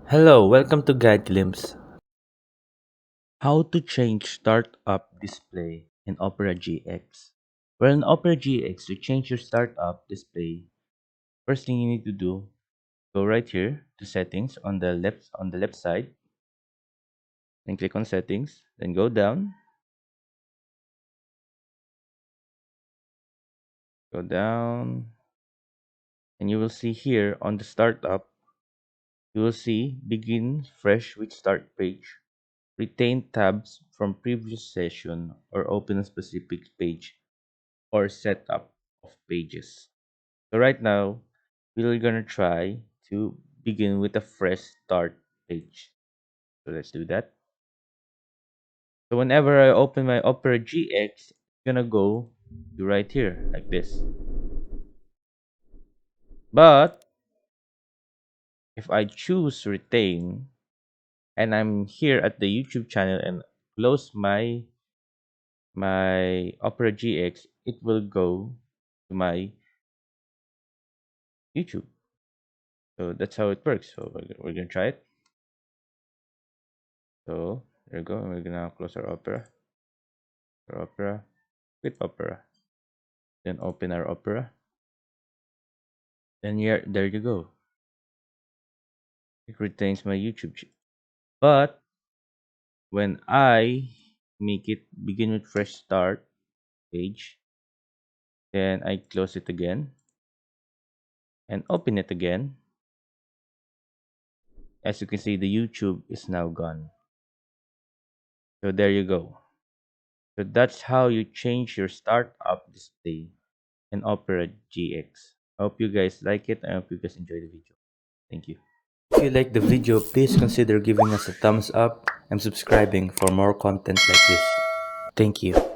Hello, welcome to Guide Glimpse. How to change startup display in Opera GX. Well, in Opera GX, to change your startup display, first thing you need to do, go right here to settings on the left side, and click on settings. Then go down, and you will see here on the startup, you will see begin fresh with start page. Retain tabs from previous session or open a specific page or setup of pages. So right now, we're gonna try to begin with a fresh start page. So let's do that. So whenever I open my Opera GX, it's gonna go to right here like this. But if I choose retain and I'm here at the YouTube channel and close my Opera GX, it will go to my YouTube. So that's how it works. So we're gonna try it. So there we go. We're gonna close our Opera, quit Opera, then open our Opera. Then here, there you go. It retains my YouTube. But when I make it begin with fresh start page, then I close it again and open it again. As you can see, the YouTube is now gone. So there you go. So that's how you change your startup display in Opera GX. I hope you guys like it. I hope you guys enjoy the video. Thank you. If you like the video, please consider giving us a thumbs up and subscribing for more content like this. Thank you.